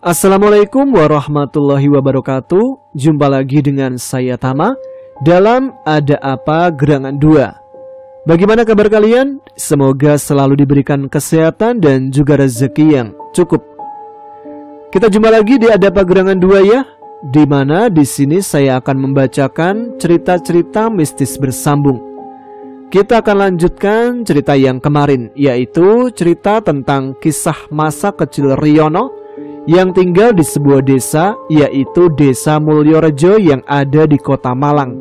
Assalamualaikum warahmatullahi wabarakatuh. Jumpa lagi dengan saya Tama dalam Ada Apa Gerangan 2. Bagaimana kabar kalian? Semoga selalu diberikan kesehatan dan juga rezeki yang cukup. Kita jumpa lagi di Ada Apa Gerangan 2 ya, di mana di sini saya akan membacakan cerita-cerita mistis bersambung. Kita akan lanjutkan cerita yang kemarin, yaitu cerita tentang kisah masa kecil Riono yang tinggal di sebuah desa, yaitu Desa Mulyorejo yang ada di Kota Malang.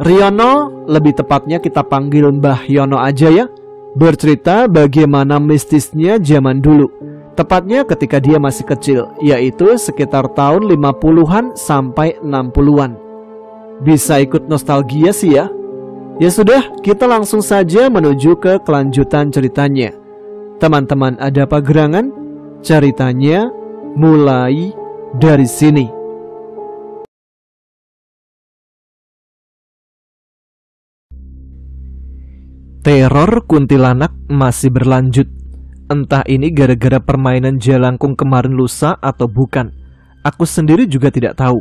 Riono, lebih tepatnya kita panggil Mbah Yono aja ya, bercerita bagaimana mistisnya zaman dulu, tepatnya ketika dia masih kecil, yaitu sekitar tahun 50-an sampai 60-an. Bisa ikut nostalgia sih ya. Ya sudah, kita langsung saja menuju ke kelanjutan ceritanya. Teman-teman Ada Apa Gerangan, ceritanya mulai dari sini. Teror kuntilanak masih berlanjut. Entah ini gara-gara permainan jelangkung kemarin lusa atau bukan. Aku sendiri juga tidak tahu.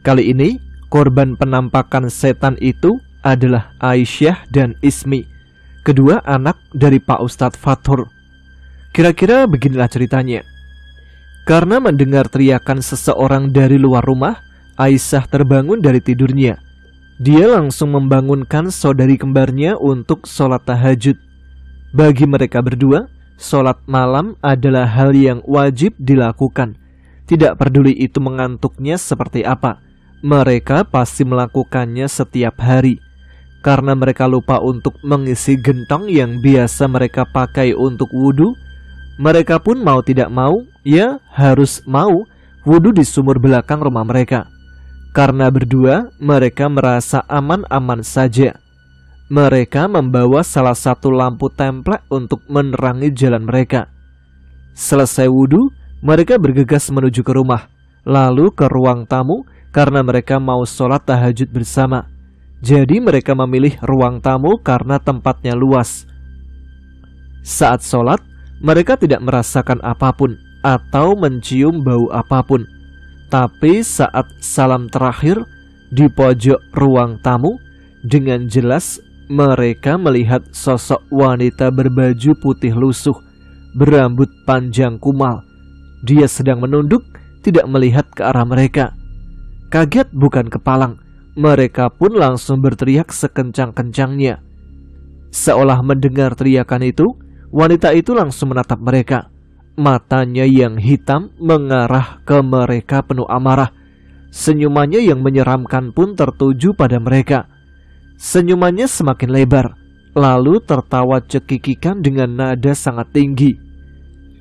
Kali ini korban penampakan setan itu adalah Aisyah dan Ismi, kedua anak dari Pak Ustadz Fathur. Kira-kira beginilah ceritanya. Karena mendengar teriakan seseorang dari luar rumah, Aisyah terbangun dari tidurnya. Dia langsung membangunkan saudari kembarnya untuk sholat tahajud. Bagi mereka berdua, sholat malam adalah hal yang wajib dilakukan. Tidak peduli itu mengantuknya seperti apa, mereka pasti melakukannya setiap hari. Karena mereka lupa untuk mengisi gentong yang biasa mereka pakai untuk wudhu, mereka pun mau tidak mau, ya harus mau wudhu di sumur belakang rumah mereka. Karena berdua mereka merasa aman-aman saja. Mereka membawa salah satu lampu templek untuk menerangi jalan mereka. Selesai wudhu, mereka bergegas menuju ke rumah, lalu ke ruang tamu karena mereka mau sholat tahajud bersama. Jadi mereka memilih ruang tamu karena tempatnya luas. Saat sholat, mereka tidak merasakan apapun atau mencium bau apapun. Tapi saat salam terakhir di pojok ruang tamu, dengan jelas mereka melihat sosok wanita berbaju putih lusuh, berambut panjang kumal. Dia sedang menunduk, tidak melihat ke arah mereka. Kaget bukan kepalang, mereka pun langsung berteriak sekencang-kencangnya. Seolah mendengar teriakan itu, wanita itu langsung menatap mereka. Matanya yang hitam mengarah ke mereka penuh amarah. Senyumannya yang menyeramkan pun tertuju pada mereka. Senyumannya semakin lebar, lalu tertawa cekikikan dengan nada sangat tinggi.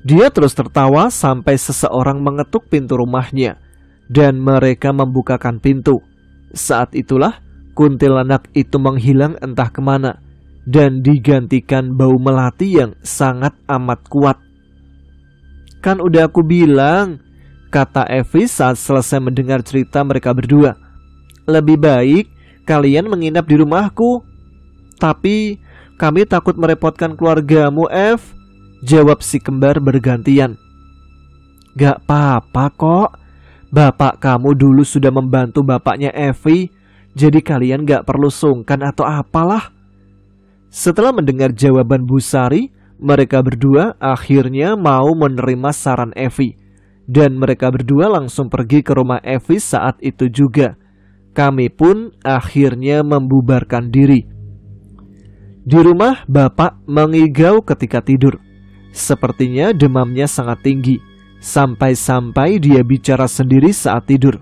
Dia terus tertawa sampai seseorang mengetuk pintu rumahnya, dan mereka membukakan pintu. Saat itulah kuntilanak itu menghilang entah kemana, dan digantikan bau melati yang sangat amat kuat. Kan udah aku bilang, kata Evi saat selesai mendengar cerita mereka berdua. Lebih baik kalian menginap di rumahku. Tapi kami takut merepotkan keluargamu, Ev, jawab si kembar bergantian. Gak apa-apa kok, bapak kamu dulu sudah membantu bapaknya Evi, jadi kalian gak perlu sungkan atau apalah. Setelah mendengar jawaban Bu Sari, mereka berdua akhirnya mau menerima saran Evi. Dan mereka berdua langsung pergi ke rumah Evi saat itu juga. Kami pun akhirnya membubarkan diri. Di rumah, bapak mengigau ketika tidur. Sepertinya demamnya sangat tinggi, sampai-sampai dia bicara sendiri saat tidur.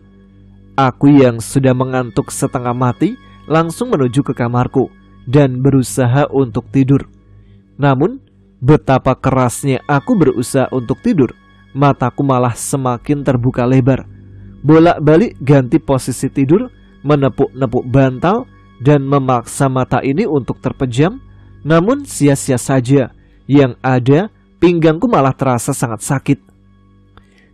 Aku yang sudah mengantuk setengah mati langsung menuju ke kamarku dan berusaha untuk tidur. Namun, betapa kerasnya aku berusaha untuk tidur, mataku malah semakin terbuka lebar. Bolak-balik ganti posisi tidur, menepuk-nepuk bantal, dan memaksa mata ini untuk terpejam. Namun sia-sia saja, yang ada pinggangku malah terasa sangat sakit.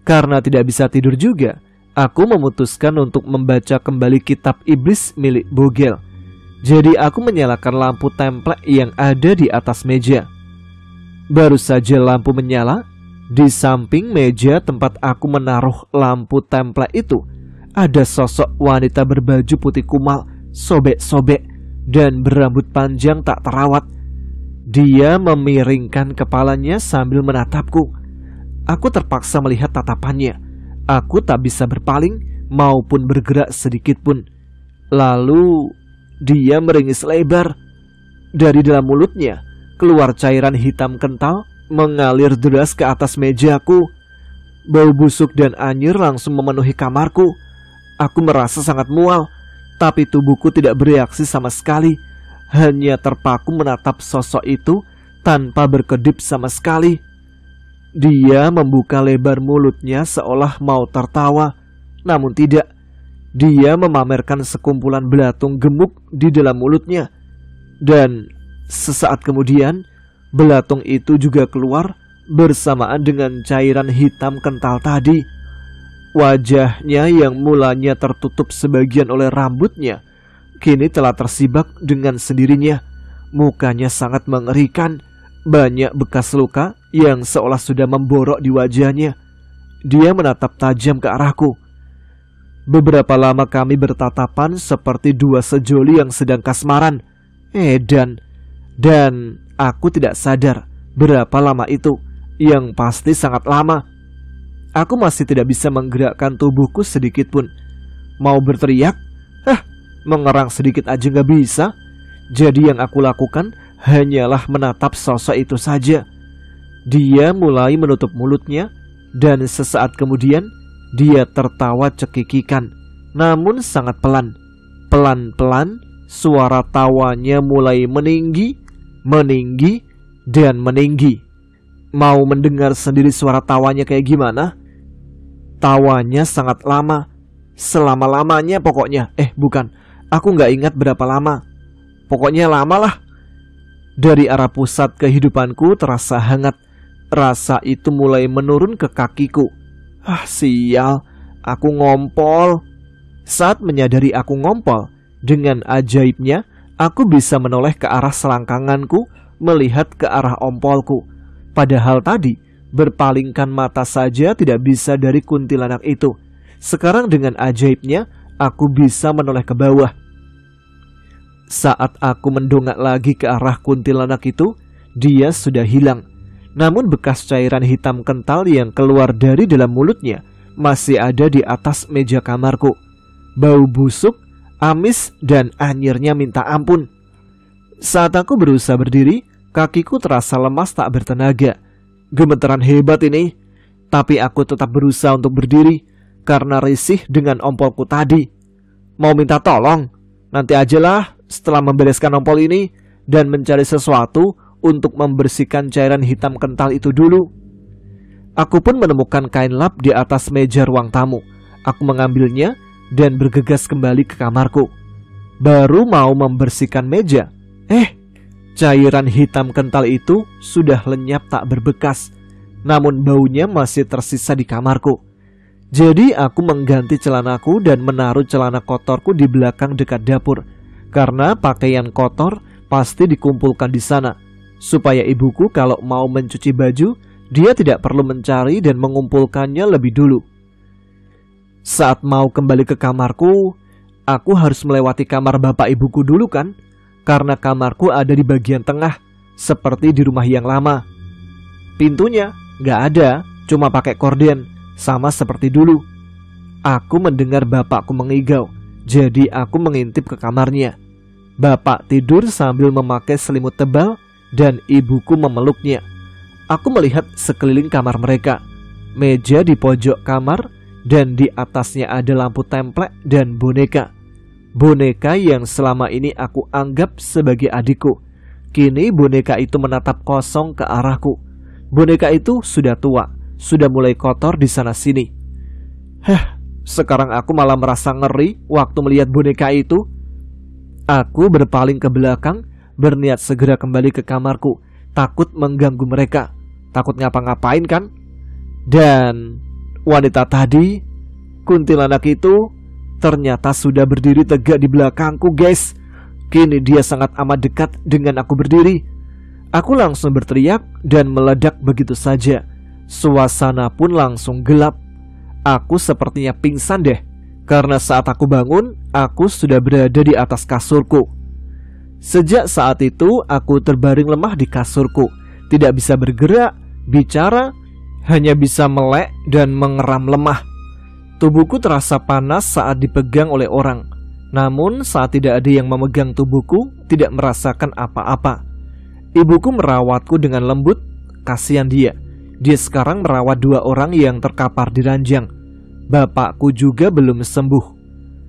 Karena tidak bisa tidur juga, aku memutuskan untuk membaca kembali kitab iblis milik Bogel. Jadi aku menyalakan lampu templek yang ada di atas meja. Baru saja lampu menyala, Di samping meja tempat aku menaruh lampu template itu, ada sosok wanita berbaju putih kumal, sobek-sobek, dan berambut panjang tak terawat. Dia memiringkan kepalanya sambil menatapku. Aku terpaksa melihat tatapannya. Aku tak bisa berpaling maupun bergerak sedikit pun. Lalu dia meringis lebar. Dari dalam mulutnya keluar cairan hitam kental mengalir deras ke atas mejaku. Bau busuk dan anyir langsung memenuhi kamarku. Aku merasa sangat mual, tapi tubuhku tidak bereaksi sama sekali. Hanya terpaku menatap sosok itu tanpa berkedip sama sekali. Dia membuka lebar mulutnya seolah mau tertawa, namun tidak. Dia memamerkan sekumpulan belatung gemuk di dalam mulutnya. Dan sesaat kemudian, belatung itu juga keluar bersamaan dengan cairan hitam kental tadi. Wajahnya yang mulanya tertutup sebagian oleh rambutnya kini telah tersibak dengan sendirinya. Mukanya sangat mengerikan. Banyak bekas luka yang seolah sudah memborok di wajahnya. Dia menatap tajam ke arahku. Beberapa lama kami bertatapan seperti dua sejoli yang sedang kasmaran. Dan aku tidak sadar berapa lama itu. Yang pasti sangat lama. Aku masih tidak bisa menggerakkan tubuhku sedikit pun. Mau berteriak, mengerang sedikit aja gak bisa. Jadi yang aku lakukan hanyalah menatap sosok itu saja. Dia mulai menutup mulutnya, dan sesaat kemudian dia tertawa cekikikan, namun sangat pelan. Pelan-pelan suara tawanya mulai meninggi, dan meninggi. Mau mendengar sendiri suara tawanya kayak gimana? Tawanya sangat lama, selama-lamanya pokoknya. Bukan, aku gak ingat berapa lama. Pokoknya lama lah. Dari arah pusat kehidupanku terasa hangat. Rasa itu mulai menurun ke kakiku. Sial, aku ngompol. Saat menyadari aku ngompol, dengan ajaibnya aku bisa menoleh ke arah selangkanganku, melihat ke arah ompolku. Padahal tadi berpalingkan mata saja tidak bisa dari kuntilanak itu. Sekarang dengan ajaibnya aku bisa menoleh ke bawah. Saat aku mendongak lagi ke arah kuntilanak itu, dia sudah hilang. Namun bekas cairan hitam kental yang keluar dari dalam mulutnya masih ada di atas meja kamarku. Bau busuk, amis, dan anyirnya minta ampun. Saat aku berusaha berdiri, kakiku terasa lemas tak bertenaga. Gemeteran hebat ini. Tapi aku tetap berusaha untuk berdiri karena risih dengan ompolku tadi. Mau minta tolong? Nanti ajalah setelah membereskan ompol ini dan mencari sesuatu untuk membersihkan cairan hitam kental itu dulu. Aku pun menemukan kain lap di atas meja ruang tamu. Aku mengambilnya dan bergegas kembali ke kamarku. Baru mau membersihkan meja, cairan hitam kental itu sudah lenyap tak berbekas. Namun baunya masih tersisa di kamarku. Jadi aku mengganti celanaku dan menaruh celana kotorku di belakang dekat dapur. Karena pakaian kotor pasti dikumpulkan di sana, supaya ibuku kalau mau mencuci baju, dia tidak perlu mencari dan mengumpulkannya lebih dulu. Saat mau kembali ke kamarku, aku harus melewati kamar bapak ibuku dulu kan, karena kamarku ada di bagian tengah, seperti di rumah yang lama. Pintunya gak ada, cuma pakai korden, sama seperti dulu. Aku mendengar bapakku mengigau, jadi aku mengintip ke kamarnya. Bapak tidur sambil memakai selimut tebal dan ibuku memeluknya. Aku melihat sekeliling kamar mereka. Meja di pojok kamar dan di atasnya ada lampu templek dan boneka. Boneka yang selama ini aku anggap sebagai adikku. Kini boneka itu menatap kosong ke arahku. Boneka itu sudah tua, sudah mulai kotor di sana sini. Sekarang aku malah merasa ngeri waktu melihat boneka itu. Aku berpaling ke belakang, berniat segera kembali ke kamarku, takut mengganggu mereka, takut ngapa-ngapain kan. Dan wanita tadi, kuntilanak itu, ternyata sudah berdiri tegak di belakangku, guys. Kini dia sangat amat dekat dengan aku berdiri. Aku langsung berteriak dan meledak begitu saja. Suasana pun langsung gelap. Aku sepertinya pingsan deh, karena saat aku bangun, aku sudah berada di atas kasurku. Sejak saat itu, aku terbaring lemah di kasurku, tidak bisa bergerak, bicara, hanya bisa melek dan mengeram lemah. Tubuhku terasa panas saat dipegang oleh orang. Namun saat tidak ada yang memegang tubuhku, tidak merasakan apa-apa. Ibuku merawatku dengan lembut, kasihan dia. Dia sekarang merawat 2 orang yang terkapar di ranjang. Bapakku juga belum sembuh.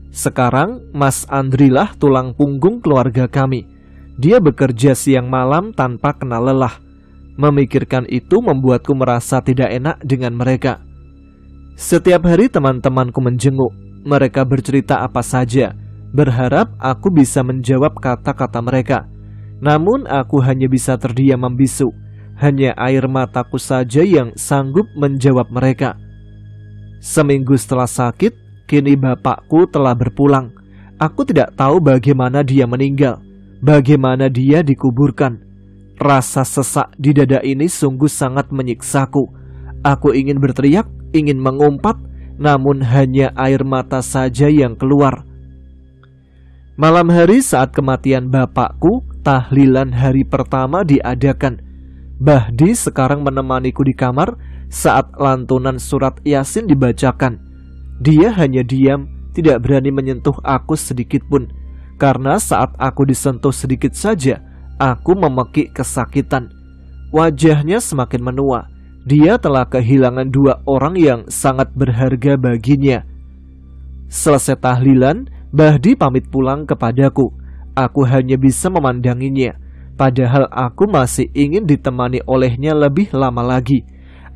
Sekarang Mas Andri lah tulang punggung keluarga kami. Dia bekerja siang malam tanpa kenal lelah. Memikirkan itu membuatku merasa tidak enak dengan mereka. Setiap hari teman-temanku menjenguk. Mereka bercerita apa saja, berharap aku bisa menjawab kata-kata mereka. Namun aku hanya bisa terdiam membisu. Hanya air mataku saja yang sanggup menjawab mereka. Seminggu setelah sakit, kini bapakku telah berpulang. Aku tidak tahu bagaimana dia meninggal, bagaimana dia dikuburkan. Rasa sesak di dada ini sungguh sangat menyiksaku. Aku ingin berteriak, ingin mengumpat, namun hanya air mata saja yang keluar. Malam hari saat kematian bapakku, tahlilan hari pertama diadakan. Bahdi sekarang menemaniku di kamar saat lantunan surat Yasin dibacakan. Dia hanya diam, tidak berani menyentuh aku sedikit pun. Karena saat aku disentuh sedikit saja, aku memekik kesakitan. Wajahnya semakin menua. Dia telah kehilangan 2 orang yang sangat berharga baginya. Selesai tahlilan, Bahdi pamit pulang kepadaku. Aku hanya bisa memandanginya. Padahal aku masih ingin ditemani olehnya lebih lama lagi.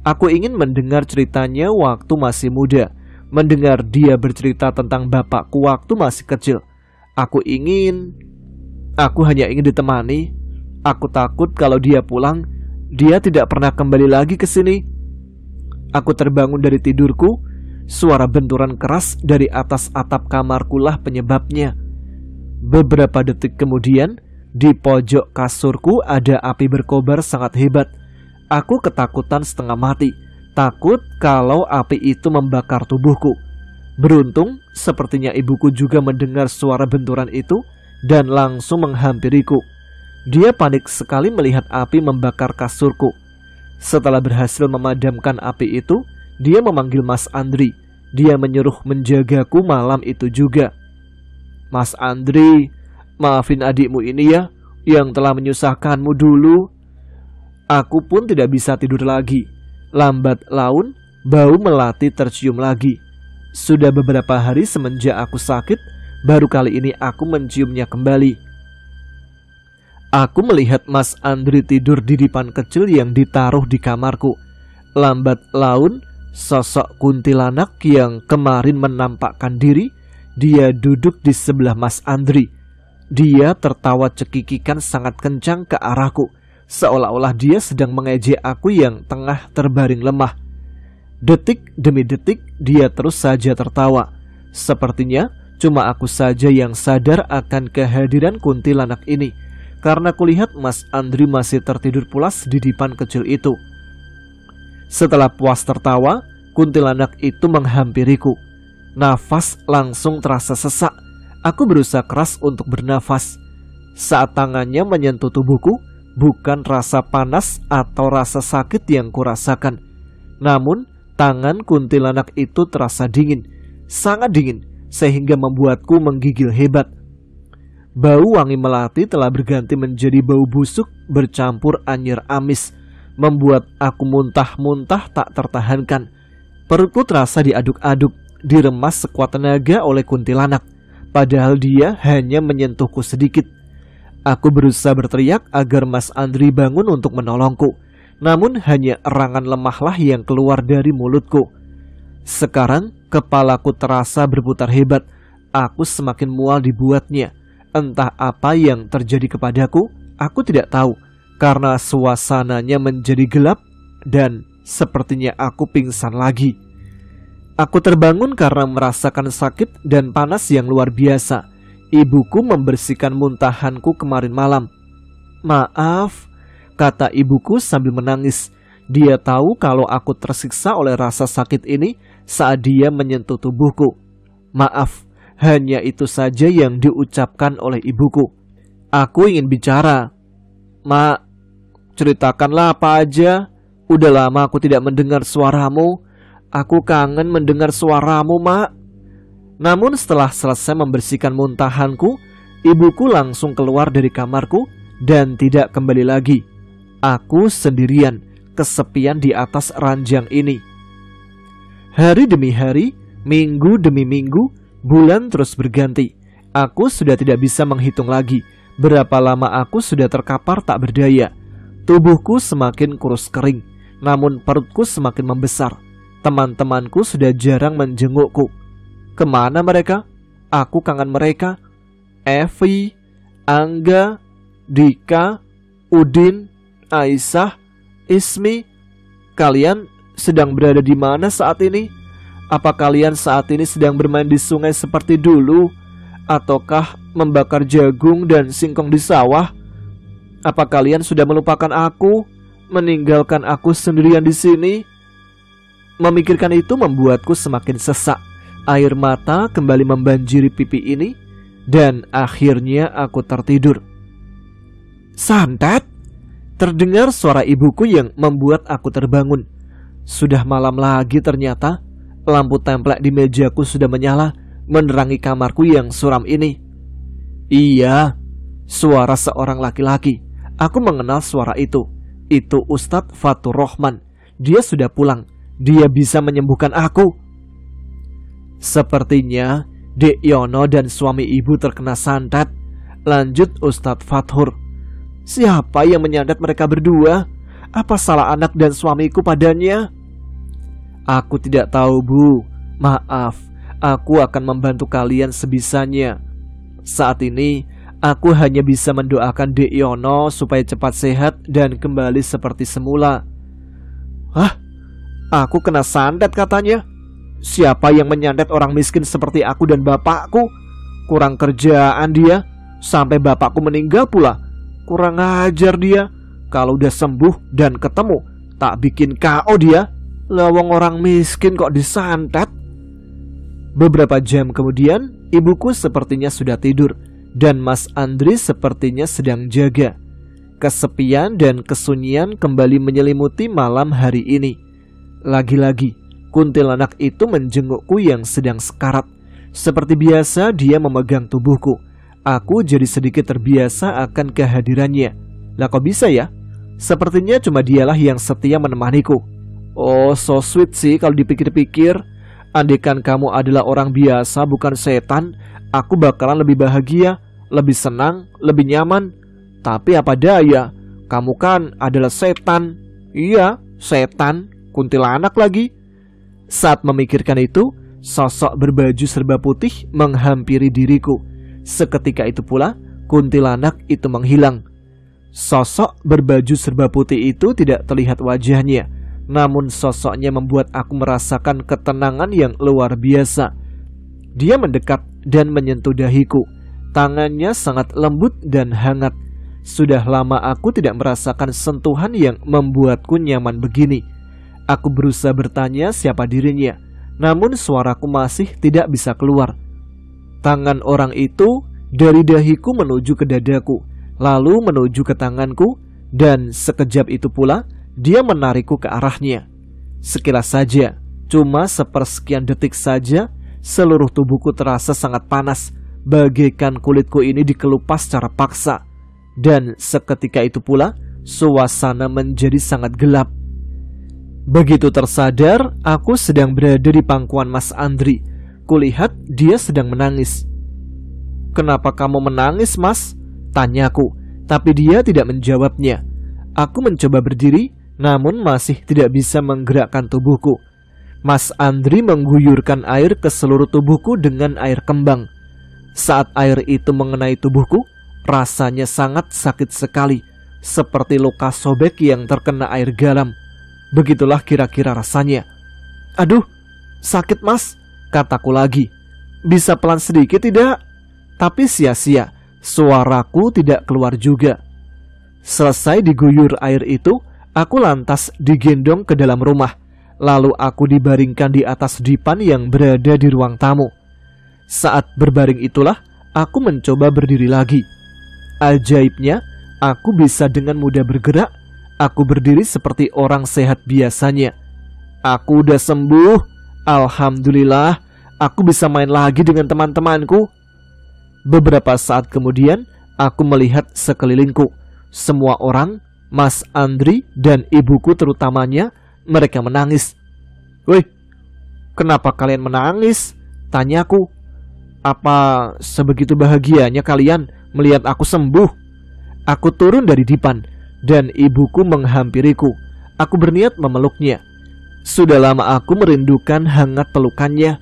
Aku ingin mendengar ceritanya waktu masih muda. Mendengar dia bercerita tentang bapakku waktu masih kecil. Aku hanya ingin ditemani. Aku takut kalau dia pulang, dia tidak pernah kembali lagi ke sini. Aku terbangun dari tidurku. Suara benturan keras dari atas atap kamarku lah penyebabnya. Beberapa detik kemudian, di pojok kasurku ada api berkobar sangat hebat. Aku ketakutan setengah mati, takut kalau api itu membakar tubuhku. Beruntung, sepertinya ibuku juga mendengar suara benturan itu dan langsung menghampiriku. Dia panik sekali melihat api membakar kasurku. Setelah berhasil memadamkan api itu, dia memanggil Mas Andri. Dia menyuruh menjagaku malam itu juga. Mas Andri, maafin adikmu ini ya, yang telah menyusahkanmu dulu. Aku pun tidak bisa tidur lagi. Lambat laun, bau melati tercium lagi. Sudah beberapa hari semenjak aku sakit, baru kali ini aku menciumnya kembali. Aku melihat Mas Andri tidur di dipan kecil yang ditaruh di kamarku. Lambat laun, sosok kuntilanak yang kemarin menampakkan diri, dia duduk di sebelah Mas Andri. Dia tertawa cekikikan sangat kencang ke arahku, seolah-olah dia sedang mengejek aku yang tengah terbaring lemah. Detik demi detik dia terus saja tertawa. Sepertinya cuma aku saja yang sadar akan kehadiran kuntilanak ini, karena kulihat Mas Andri masih tertidur pulas di dipan kecil itu. Setelah puas tertawa, kuntilanak itu menghampiriku. Nafas langsung terasa sesak. Aku berusaha keras untuk bernafas. Saat tangannya menyentuh tubuhku, bukan rasa panas atau rasa sakit yang kurasakan. Namun, tangan kuntilanak itu terasa dingin, sangat dingin, sehingga membuatku menggigil hebat. Bau wangi melati telah berganti menjadi bau busuk bercampur anyir amis, membuat aku muntah-muntah tak tertahankan. Perutku terasa diaduk-aduk, diremas sekuat tenaga oleh kuntilanak. Padahal dia hanya menyentuhku sedikit. Aku berusaha berteriak agar Mas Andri bangun untuk menolongku. Namun hanya erangan lemahlah yang keluar dari mulutku. Sekarang kepalaku terasa berputar hebat. Aku semakin mual dibuatnya. Entah apa yang terjadi kepadaku, aku tidak tahu. Karena suasananya menjadi gelap dan sepertinya aku pingsan lagi. Aku terbangun karena merasakan sakit dan panas yang luar biasa. Ibuku membersihkan muntahanku kemarin malam. Maaf, kata ibuku sambil menangis. Dia tahu kalau aku tersiksa oleh rasa sakit ini saat dia menyentuh tubuhku. Maaf, hanya itu saja yang diucapkan oleh ibuku. Aku ingin bicara. Mak, ceritakanlah apa aja. Udah lama aku tidak mendengar suaramu. Aku kangen mendengar suaramu, Mak. Namun setelah selesai membersihkan muntahanku, ibuku langsung keluar dari kamarku dan tidak kembali lagi. Aku sendirian, kesepian di atas ranjang ini. Hari demi hari, minggu demi minggu, bulan terus berganti. Aku sudah tidak bisa menghitung lagi berapa lama aku sudah terkapar tak berdaya. Tubuhku semakin kurus kering, namun perutku semakin membesar. Teman-temanku sudah jarang menjengukku. Kemana mereka? Aku kangen mereka. Evi, Angga, Dika, Udin, Aisyah, Ismi. Kalian sedang berada di mana saat ini? Apa kalian saat ini sedang bermain di sungai seperti dulu? Ataukah membakar jagung dan singkong di sawah? Apa kalian sudah melupakan aku? Meninggalkan aku sendirian di sini? Memikirkan itu membuatku semakin sesak. Air mata kembali membanjiri pipi ini, dan akhirnya aku tertidur. Santet! Terdengar suara ibuku yang membuat aku terbangun. Sudah malam lagi ternyata. Lampu templek di mejaku sudah menyala, menerangi kamarku yang suram ini. Iya, suara seorang laki-laki. Aku mengenal suara itu. Itu Ustadz Fatur Rahman. Dia sudah pulang. Dia bisa menyembuhkan aku. Sepertinya Dek Yono dan suami ibu terkena santet. Lanjut Ustadz Fathur. Siapa yang menyantet mereka berdua? Apa salah anak dan suamiku padanya? Aku tidak tahu, Bu. Maaf, aku akan membantu kalian sebisanya. Saat ini aku hanya bisa mendoakan Dek Yono supaya cepat sehat dan kembali seperti semula. Hah? Aku kena santet katanya. Siapa yang menyantet orang miskin seperti aku dan bapakku? Kurang kerjaan dia. Sampai bapakku meninggal pula. Kurang ajar dia. Kalau udah sembuh dan ketemu, tak bikin KO dia. Lawang orang miskin kok disantet. Beberapa jam kemudian, ibuku sepertinya sudah tidur, dan Mas Andri sepertinya sedang jaga. Kesepian dan kesunyian kembali menyelimuti malam hari ini. Lagi-lagi, kuntilanak itu menjengukku yang sedang sekarat. Seperti biasa dia memegang tubuhku. Aku jadi sedikit terbiasa akan kehadirannya. Lah kok bisa ya? Sepertinya cuma dialah yang setia menemaniku. Oh, so sweet sih kalau dipikir-pikir. Andaikan kamu adalah orang biasa bukan setan, aku bakalan lebih bahagia, lebih senang, lebih nyaman. Tapi apa daya, kamu kan adalah setan. Iya, setan, kuntilanak lagi. Saat memikirkan itu, sosok berbaju serba putih menghampiri diriku. Seketika itu pula, kuntilanak itu menghilang. Sosok berbaju serba putih itu tidak terlihat wajahnya, namun sosoknya membuat aku merasakan ketenangan yang luar biasa. Dia mendekat dan menyentuh dahiku. Tangannya sangat lembut dan hangat. Sudah lama aku tidak merasakan sentuhan yang membuatku nyaman begini. Aku berusaha bertanya siapa dirinya, namun suaraku masih tidak bisa keluar. Tangan orang itu dari dahiku menuju ke dadaku, lalu menuju ke tanganku, dan sekejap itu pula dia menarikku ke arahnya. Sekilas saja, cuma sepersekian detik saja, seluruh tubuhku terasa sangat panas, bagaikan kulitku ini dikelupas secara paksa. Dan seketika itu pula, suasana menjadi sangat gelap. Begitu tersadar, aku sedang berada di pangkuan Mas Andri. Kulihat dia sedang menangis. Kenapa kamu menangis, Mas? Tanyaku, tapi dia tidak menjawabnya. Aku mencoba berdiri, namun masih tidak bisa menggerakkan tubuhku. Mas Andri mengguyurkan air ke seluruh tubuhku dengan air kembang. Saat air itu mengenai tubuhku, rasanya sangat sakit sekali, seperti luka sobek yang terkena air garam. Begitulah kira-kira rasanya. Aduh, sakit Mas, kataku lagi. Bisa pelan sedikit tidak? Tapi sia-sia, suaraku tidak keluar juga. Selesai diguyur air itu, Aku lantas digendong ke dalam rumah. Lalu aku dibaringkan di atas dipan yang berada di ruang tamu. Saat berbaring itulah aku mencoba berdiri lagi. Ajaibnya, aku bisa dengan mudah bergerak. Aku berdiri seperti orang sehat biasanya. Aku udah sembuh. Alhamdulillah, aku bisa main lagi dengan teman-temanku. Beberapa saat kemudian, aku melihat sekelilingku. Semua orang, Mas Andri dan ibuku terutamanya, mereka menangis. "Woi, kenapa kalian menangis?" tanyaku. "Apa sebegitu bahagianya kalian melihat aku sembuh?" Aku turun dari dipan dan ibuku menghampiriku. Aku berniat memeluknya. Sudah lama aku merindukan hangat pelukannya.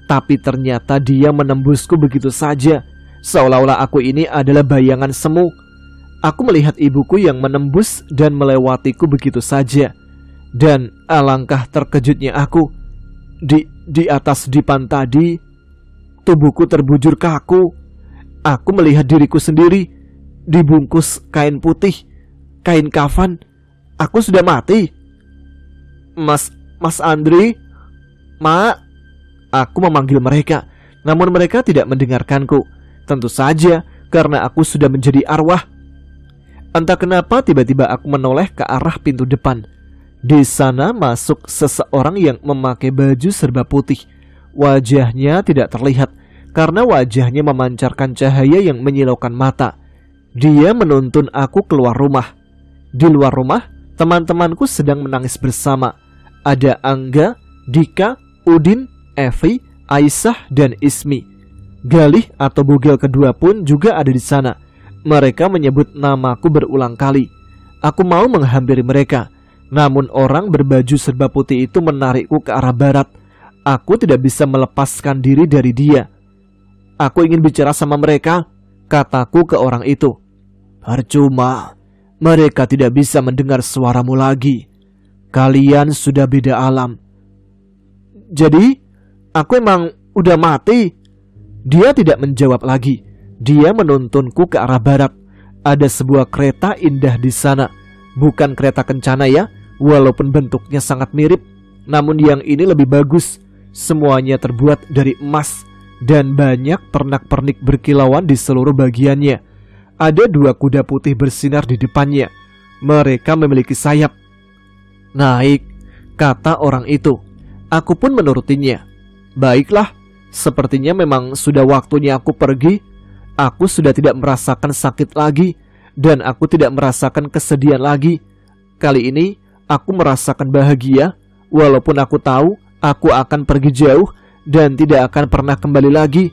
Tapi ternyata dia menembusku begitu saja, seolah-olah aku ini adalah bayangan semu. Aku melihat ibuku yang menembus dan melewatiku begitu saja. Dan alangkah terkejutnya aku. Di atas dipan tadi, tubuhku terbujur kaku. Aku melihat diriku sendiri dibungkus kain putih, kain kafan. Aku sudah mati. Mas Andri, Mak. Aku memanggil mereka, namun mereka tidak mendengarkanku. Tentu saja karena aku sudah menjadi arwah. Entah kenapa tiba-tiba aku menoleh ke arah pintu depan. Di sana masuk seseorang yang memakai baju serba putih. Wajahnya tidak terlihat karena wajahnya memancarkan cahaya yang menyilaukan mata. Dia menuntun aku keluar rumah. Di luar rumah, teman-temanku sedang menangis bersama. Ada Angga, Dika, Udin, Evi, Aisyah, dan Ismi. Galih atau bugil kedua pun juga ada di sana. Mereka menyebut namaku berulang kali. Aku mau menghampiri mereka, namun orang berbaju serba putih itu menarikku ke arah barat. Aku tidak bisa melepaskan diri dari dia. "Aku ingin bicara sama mereka," kataku ke orang itu. "Percuma, mereka tidak bisa mendengar suaramu lagi. Kalian sudah beda alam." "Jadi, aku emang udah mati?" Dia tidak menjawab lagi. Dia menuntunku ke arah barat. Ada sebuah kereta indah di sana. Bukan kereta kencana ya, walaupun bentuknya sangat mirip. Namun yang ini lebih bagus. Semuanya terbuat dari emas dan banyak pernak-pernik berkilauan di seluruh bagiannya. Ada 2 kuda putih bersinar di depannya. Mereka memiliki sayap. "Naik," kata orang itu. Aku pun menurutinya. "Baiklah, sepertinya memang sudah waktunya aku pergi. Aku sudah tidak merasakan sakit lagi, dan aku tidak merasakan kesedihan lagi. Kali ini aku merasakan bahagia, walaupun aku tahu aku akan pergi jauh dan tidak akan pernah kembali lagi."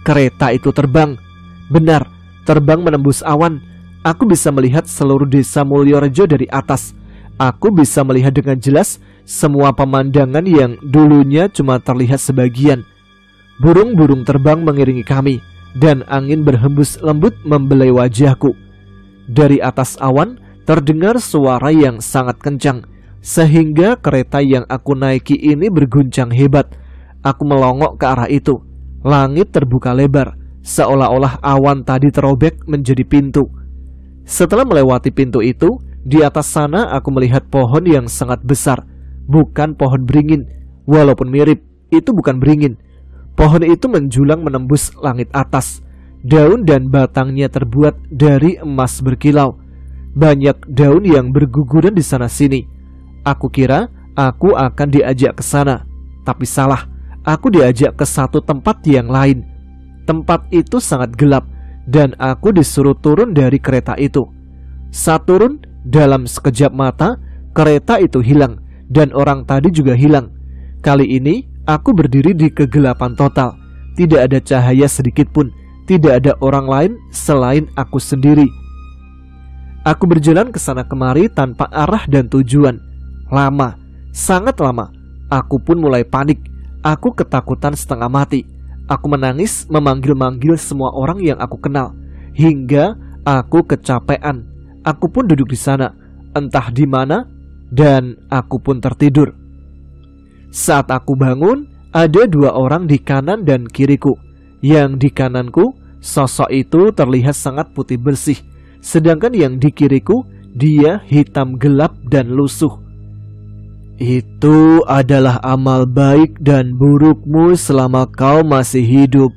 Kereta itu terbang. Benar, terbang menembus awan. Aku bisa melihat seluruh desa Mulyorejo dari atas. Aku bisa melihat dengan jelas semua pemandangan yang dulunya cuma terlihat sebagian. Burung-burung terbang mengiringi kami, dan angin berhembus lembut membelai wajahku. Dari atas awan terdengar suara yang sangat kencang, sehingga kereta yang aku naiki ini berguncang hebat. Aku melongok ke arah itu. Langit terbuka lebar, seolah-olah awan tadi terobek menjadi pintu. Setelah melewati pintu itu, di atas sana aku melihat pohon yang sangat besar. Bukan pohon beringin, walaupun mirip, itu bukan beringin. Pohon itu menjulang menembus langit atas. Daun dan batangnya terbuat dari emas berkilau. Banyak daun yang berguguran di sana-sini. Aku kira aku akan diajak ke sana, tapi salah. Aku diajak ke satu tempat yang lain. Tempat itu sangat gelap, dan aku disuruh turun dari kereta itu. Saat turun, dalam sekejap mata, kereta itu hilang, dan orang tadi juga hilang. Kali ini, aku berdiri di kegelapan total. Tidak ada cahaya sedikit pun. Tidak ada orang lain selain aku sendiri. Aku berjalan ke sana kemari tanpa arah dan tujuan. Lama, sangat lama. Aku pun mulai panik. Aku ketakutan setengah mati. Aku menangis memanggil-manggil semua orang yang aku kenal. Hingga aku kecapean. Aku pun duduk di sana, entah di mana, dan aku pun tertidur. Saat aku bangun, ada 2 orang di kanan dan kiriku. Yang di kananku, sosok itu terlihat sangat putih bersih. Sedangkan yang di kiriku, Dia hitam gelap dan lusuh. Itu adalah amal baik dan burukmu selama kau masih hidup.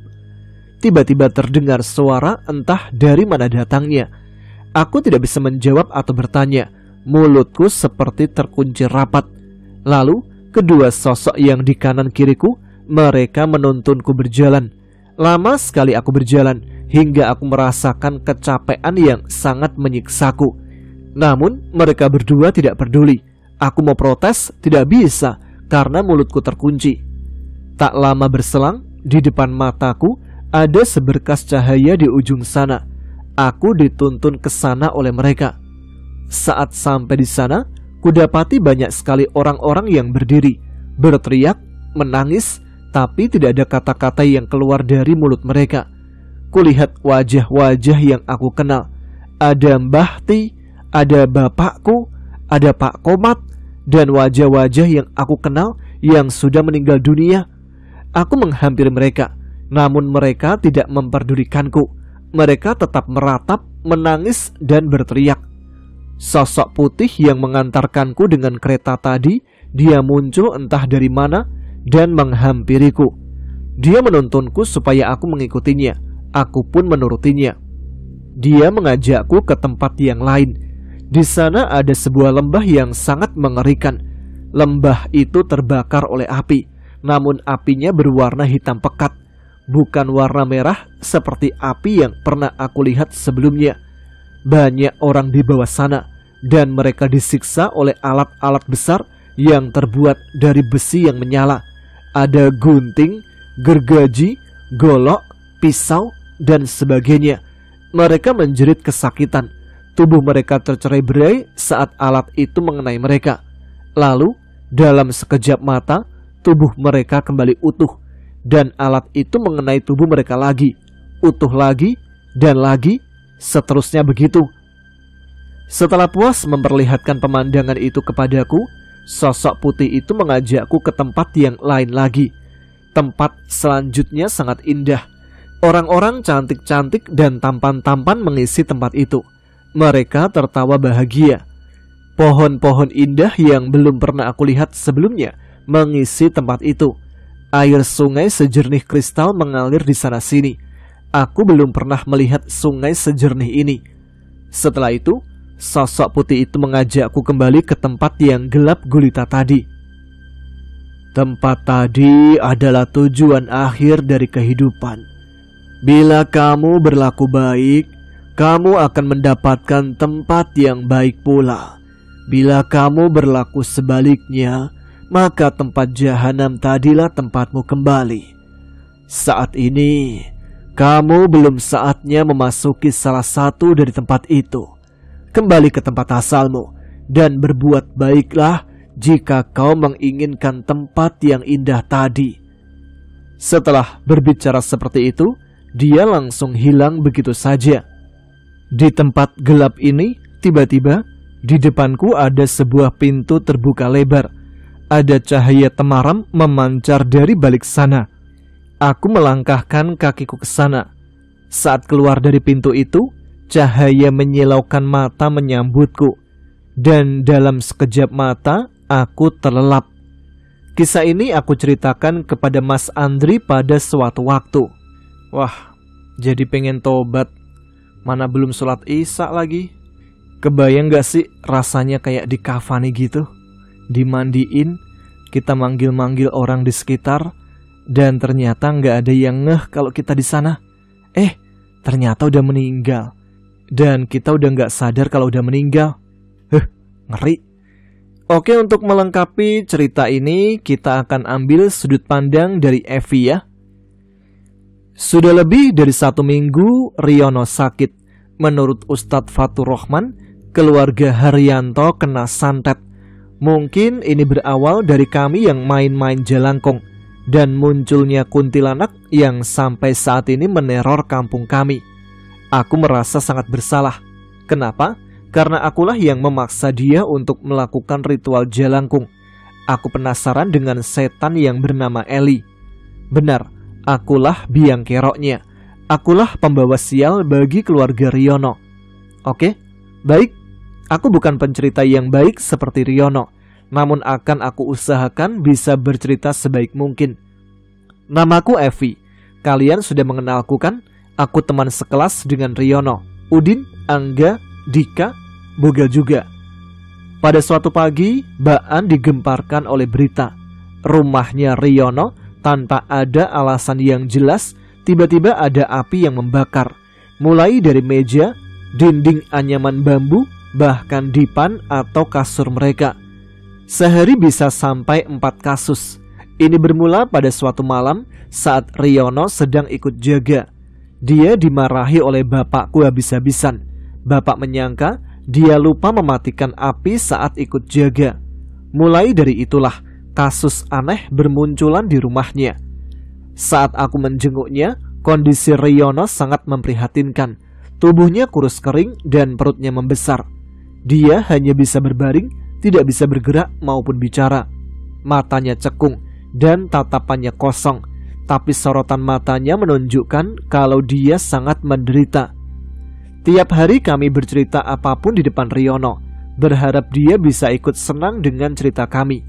Tiba-tiba terdengar suara entah dari mana datangnya. Aku tidak bisa menjawab atau bertanya. Mulutku seperti terkunci rapat. Lalu kedua sosok yang di kanan kiriku, mereka menuntunku berjalan. Lama sekali aku berjalan hingga aku merasakan kecapean yang sangat menyiksaku. Namun mereka berdua tidak peduli. Aku mau protes tidak bisa karena mulutku terkunci. Tak lama berselang, di depan mataku ada seberkas cahaya di ujung sana. Aku dituntun ke sana oleh mereka. Saat sampai di sana, kudapati banyak sekali orang-orang yang berdiri, berteriak, menangis, tapi tidak ada kata-kata yang keluar dari mulut mereka. Kulihat wajah-wajah yang aku kenal. Ada Mbah Ti, ada bapakku, ada Pak Komat, dan wajah-wajah yang aku kenal yang sudah meninggal dunia. Aku menghampiri mereka, namun mereka tidak memperdulikanku. Mereka tetap meratap, menangis, dan berteriak. Sosok putih yang mengantarkanku dengan kereta tadi, dia muncul entah dari mana dan menghampiriku. Dia menuntunku supaya aku mengikutinya. Aku pun menurutinya. Dia mengajakku ke tempat yang lain. Di sana ada sebuah lembah yang sangat mengerikan. Lembah itu terbakar oleh api, namun apinya berwarna hitam pekat, bukan warna merah seperti api yang pernah aku lihat sebelumnya. Banyak orang di bawah sana, dan mereka disiksa oleh alat-alat besar yang terbuat dari besi yang menyala. Ada gunting, gergaji, golok, pisau, dan sebagainya. Mereka menjerit kesakitan. Tubuh mereka tercerai-berai saat alat itu mengenai mereka. Lalu, dalam sekejap mata, tubuh mereka kembali utuh. Dan alat itu mengenai tubuh mereka lagi, utuh lagi, dan lagi, seterusnya begitu. Setelah puas memperlihatkan pemandangan itu kepadaku, sosok putih itu mengajakku ke tempat yang lain lagi. Tempat selanjutnya sangat indah. Orang-orang cantik-cantik dan tampan-tampan mengisi tempat itu. Mereka tertawa bahagia. Pohon-pohon indah yang belum pernah aku lihat sebelumnya mengisi tempat itu. Air sungai sejernih kristal mengalir di sana-sini. Aku belum pernah melihat sungai sejernih ini. Setelah itu, sosok putih itu mengajakku kembali ke tempat yang gelap gulita tadi. Tempat tadi adalah tujuan akhir dari kehidupan. Bila kamu berlaku baik, kamu akan mendapatkan tempat yang baik pula. Bila kamu berlaku sebaliknya, maka tempat jahanam tadilah tempatmu kembali. Saat ini, kamu belum saatnya memasuki salah satu dari tempat itu. Kembali ke tempat asalmu dan berbuat baiklah jika kau menginginkan tempat yang indah tadi. Setelah berbicara seperti itu, dia langsung hilang begitu saja. Di tempat gelap ini, tiba-tiba di depanku ada sebuah pintu terbuka lebar. Ada cahaya temaram memancar dari balik sana. Aku melangkahkan kakiku ke sana. Saat keluar dari pintu itu, cahaya menyilaukan mata menyambutku. Dan dalam sekejap mata, aku terlelap. Kisah ini aku ceritakan kepada Mas Andri pada suatu waktu. Wah, jadi pengen tobat. Mana belum sholat isya lagi. Kebayang gak sih rasanya kayak dikafani gitu? Dimandiin, kita manggil-manggil orang di sekitar, dan ternyata gak ada yang ngeh kalau kita di sana. Ternyata udah meninggal. Dan kita udah gak sadar kalau udah meninggal. Ngeri. Oke, untuk melengkapi cerita ini, kita akan ambil sudut pandang dari Evi ya. Sudah lebih dari 1 minggu Riono sakit. Menurut Ustadz Fatur Rahman, keluarga Haryanto kena santet. Mungkin ini berawal dari kami yang main-main jelangkung dan munculnya kuntilanak yang sampai saat ini meneror kampung kami. Aku merasa sangat bersalah. Kenapa? Karena akulah yang memaksa dia untuk melakukan ritual jelangkung. Aku penasaran dengan setan yang bernama Eli. Benar, akulah biang keroknya. Akulah pembawa sial bagi keluarga Riono. Oke, baik. Aku bukan pencerita yang baik seperti Riono, namun akan aku usahakan bisa bercerita sebaik mungkin. Namaku Evi. Kalian sudah mengenalku kan? Aku teman sekelas dengan Riono, Udin, Angga, Dika, Boga juga. Pada suatu pagi, Baan digemparkan oleh berita. Rumahnya Riono tanpa ada alasan yang jelas, tiba-tiba ada api yang membakar. Mulai dari meja, dinding anyaman bambu, bahkan dipan atau kasur mereka. Sehari bisa sampai 4 kasus. Ini bermula pada suatu malam saat Riono sedang ikut jaga. Dia dimarahi oleh bapakku habis-habisan. Bapak menyangka dia lupa mematikan api saat ikut jaga. Mulai dari itulah kasus aneh bermunculan di rumahnya. Saat aku menjenguknya, kondisi Riono sangat memprihatinkan. Tubuhnya kurus kering dan perutnya membesar. Dia hanya bisa berbaring, tidak bisa bergerak maupun bicara. Matanya cekung dan tatapannya kosong, tapi sorotan matanya menunjukkan kalau dia sangat menderita. Tiap hari kami bercerita apapun di depan Riono, berharap dia bisa ikut senang dengan cerita kami.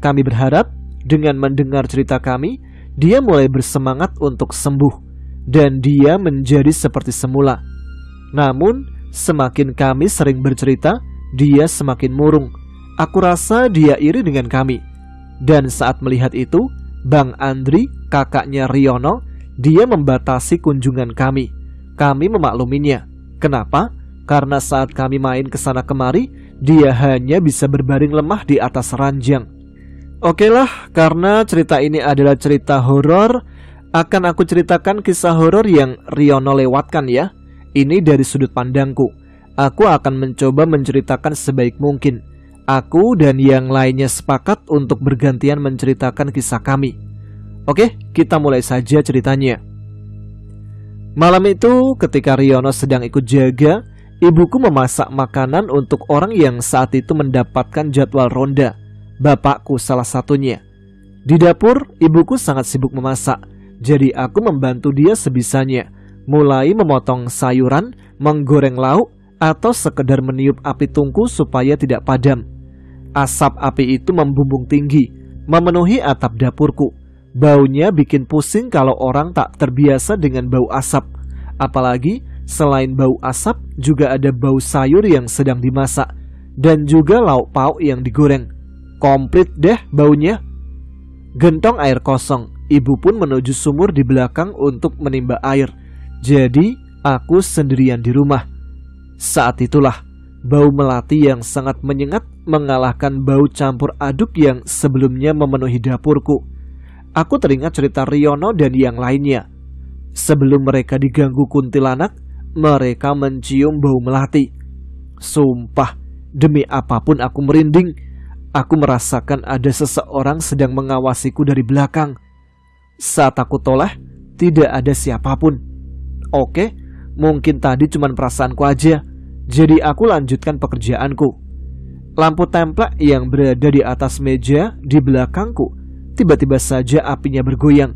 Kami berharap dengan mendengar cerita kami, dia mulai bersemangat untuk sembuh, dan dia menjadi seperti semula. Namun, semakin kami sering bercerita, dia semakin murung. Aku rasa dia iri dengan kami. Dan saat melihat itu, Bang Andri, kakaknya Riono, dia membatasi kunjungan kami. Kami memakluminya. Kenapa? Karena saat kami main ke sana kemari, dia hanya bisa berbaring lemah di atas ranjang. Oke lah, karena cerita ini adalah cerita horor, akan aku ceritakan kisah horor yang Riono lewatkan ya. Ini dari sudut pandangku. Aku akan mencoba menceritakan sebaik mungkin. Aku dan yang lainnya sepakat untuk bergantian menceritakan kisah kami. Oke, kita mulai saja ceritanya. Malam itu ketika Riono sedang ikut jaga, ibuku memasak makanan untuk orang yang saat itu mendapatkan jadwal ronda. Bapakku salah satunya. Di dapur, ibuku sangat sibuk memasak. Jadi aku membantu dia sebisanya. Mulai memotong sayuran, menggoreng lauk, atau sekedar meniup api tungku supaya tidak padam. Asap api itu membumbung tinggi, memenuhi atap dapurku. Baunya bikin pusing kalau orang tak terbiasa dengan bau asap. Apalagi selain bau asap, juga ada bau sayur yang sedang dimasak, dan juga lauk pauk yang digoreng. Komplit deh baunya. Gentong air kosong, ibu pun menuju sumur di belakang untuk menimba air. Jadi aku sendirian di rumah. Saat itulah bau melati yang sangat menyengat mengalahkan bau campur aduk yang sebelumnya memenuhi dapurku. Aku teringat cerita Riono dan yang lainnya. Sebelum mereka diganggu kuntilanak, mereka mencium bau melati. Sumpah, demi apapun aku merinding. Aku merasakan ada seseorang sedang mengawasiku dari belakang. Saat aku toleh, tidak ada siapapun. Oke, mungkin tadi cuma perasaanku aja. Jadi aku lanjutkan pekerjaanku. Lampu templek yang berada di atas meja di belakangku, tiba-tiba saja apinya bergoyang.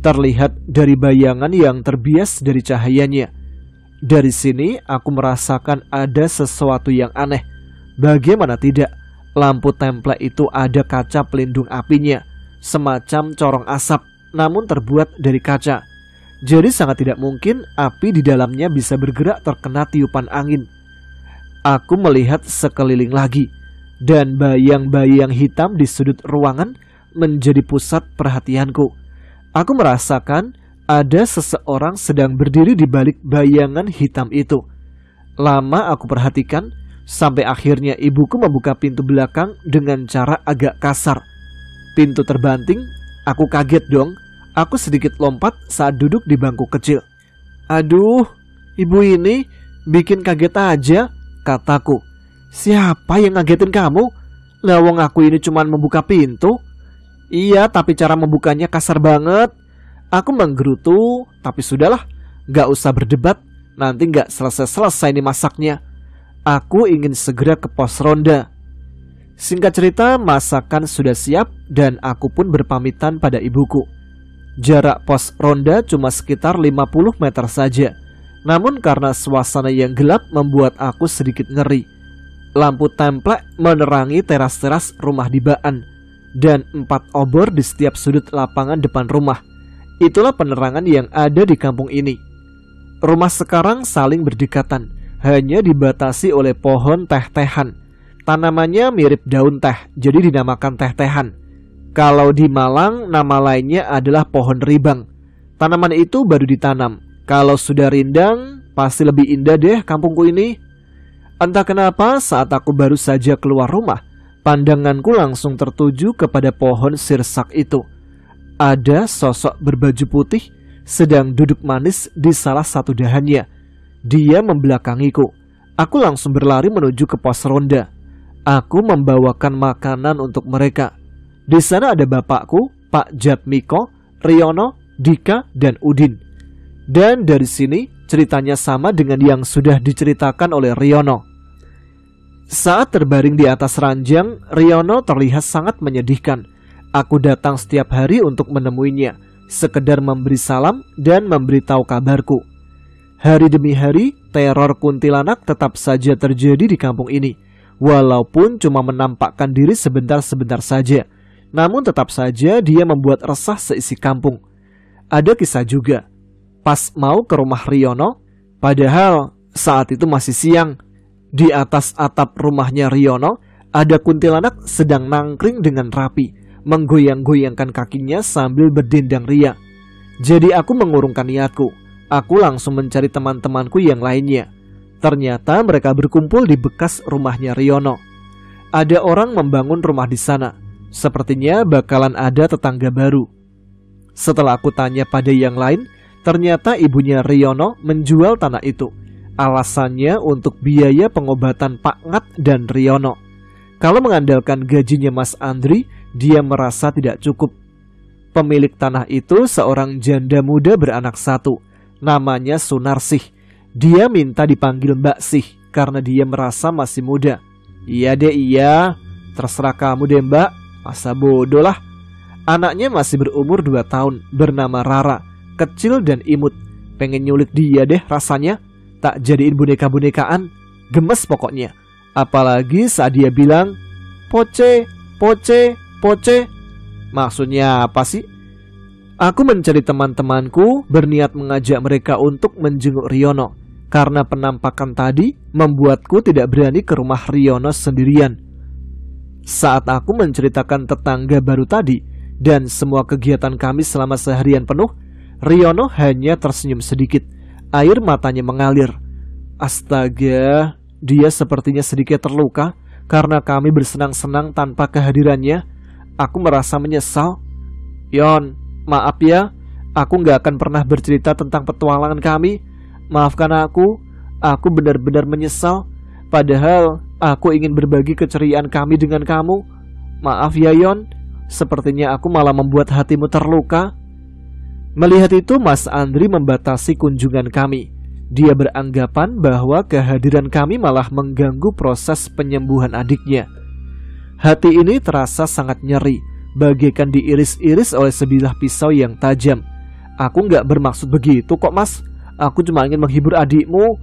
Terlihat dari bayangan yang terbias dari cahayanya. Dari sini aku merasakan ada sesuatu yang aneh. Bagaimana tidak, lampu templek itu ada kaca pelindung apinya, semacam corong asap, namun terbuat dari kaca. Jadi sangat tidak mungkin api di dalamnya bisa bergerak terkena tiupan angin. Aku melihat sekeliling lagi, dan bayang-bayang hitam di sudut ruangan menjadi pusat perhatianku. Aku merasakan ada seseorang sedang berdiri di balik bayangan hitam itu. Lama aku perhatikan, sampai akhirnya ibuku membuka pintu belakang dengan cara agak kasar. Pintu terbanting, aku kaget dong. Aku sedikit lompat saat duduk di bangku kecil. Aduh, ibu ini bikin kaget aja, kataku. Siapa yang ngagetin kamu? Lawang aku ini cuma membuka pintu. Iya, tapi cara membukanya kasar banget. Aku menggerutu, tapi sudahlah, gak usah berdebat. Nanti gak selesai-selesai nih masaknya. Aku ingin segera ke pos ronda. Singkat cerita, masakan sudah siap dan aku pun berpamitan pada ibuku. Jarak pos ronda cuma sekitar 50 meter saja. Namun karena suasana yang gelap membuat aku sedikit ngeri. Lampu templek menerangi teras-teras rumah di Baan dan 4 obor di setiap sudut lapangan depan rumah. Itulah penerangan yang ada di kampung ini. Rumah sekarang saling berdekatan, hanya dibatasi oleh pohon teh-tehan. Tanamannya mirip daun teh, jadi dinamakan teh-tehan. Kalau di Malang, nama lainnya adalah pohon ribang. Tanaman itu baru ditanam. Kalau sudah rindang, pasti lebih indah deh kampungku ini. Entah kenapa saat aku baru saja keluar rumah, pandanganku langsung tertuju kepada pohon sirsak itu. Ada sosok berbaju putih sedang duduk manis di salah satu dahannya. Dia membelakangiku. Aku langsung berlari menuju ke pos ronda. Aku membawakan makanan untuk mereka. Di sana ada bapakku, Pak Jatmiko, Riono, Dika, dan Udin. Dan dari sini ceritanya sama dengan yang sudah diceritakan oleh Riono. Saat terbaring di atas ranjang, Riono terlihat sangat menyedihkan. Aku datang setiap hari untuk menemuinya, sekedar memberi salam dan memberitahu kabarku. Hari demi hari, teror kuntilanak tetap saja terjadi di kampung ini. Walaupun cuma menampakkan diri sebentar-sebentar saja, namun tetap saja dia membuat resah seisi kampung. Ada kisah juga. Pas mau ke rumah Riono, padahal saat itu masih siang, di atas atap rumahnya Riono ada kuntilanak sedang nangkring dengan rapi, menggoyang-goyangkan kakinya sambil berdendang ria. Jadi aku mengurungkan niatku. Aku langsung mencari teman-temanku yang lainnya. Ternyata mereka berkumpul di bekas rumahnya Riono. Ada orang membangun rumah di sana. Sepertinya bakalan ada tetangga baru. Setelah aku tanya pada yang lain, ternyata ibunya Riono menjual tanah itu. Alasannya untuk biaya pengobatan Pak Ngat dan Riono. Kalau mengandalkan gajinya Mas Andri, dia merasa tidak cukup. Pemilik tanah itu seorang janda muda beranak 1. Namanya Sunarsih. Dia minta dipanggil Mbak Sih karena dia merasa masih muda. Iya deh iya, terserah kamu deh Mbak, masa bodoh lah. Anaknya masih berumur 2 tahun, bernama Rara. Kecil dan imut. Pengen nyulik dia deh rasanya. Tak jadiin boneka-bonekaan. Gemes pokoknya. Apalagi saat dia bilang, Poce, Poce, Poce. Maksudnya apa sih? Aku mencari teman-temanku, berniat mengajak mereka untuk menjenguk Riono. Karena penampakan tadi membuatku tidak berani ke rumah Riono sendirian. Saat aku menceritakan tetangga baru tadi dan semua kegiatan kami selama seharian penuh, Riono hanya tersenyum sedikit. Air matanya mengalir. Astaga, dia sepertinya sedikit terluka karena kami bersenang-senang tanpa kehadirannya. Aku merasa menyesal. Yon, maaf ya, aku gak akan pernah bercerita tentang petualangan kami. Maafkan aku benar-benar menyesal. Padahal aku ingin berbagi keceriaan kami dengan kamu. Maaf ya Yon, sepertinya aku malah membuat hatimu terluka. Melihat itu Mas Andri membatasi kunjungan kami. Dia beranggapan bahwa kehadiran kami malah mengganggu proses penyembuhan adiknya. Hati ini terasa sangat nyeri, bagaikan diiris-iris oleh sebilah pisau yang tajam. Aku gak bermaksud begitu kok Mas. Aku cuma ingin menghibur adikmu.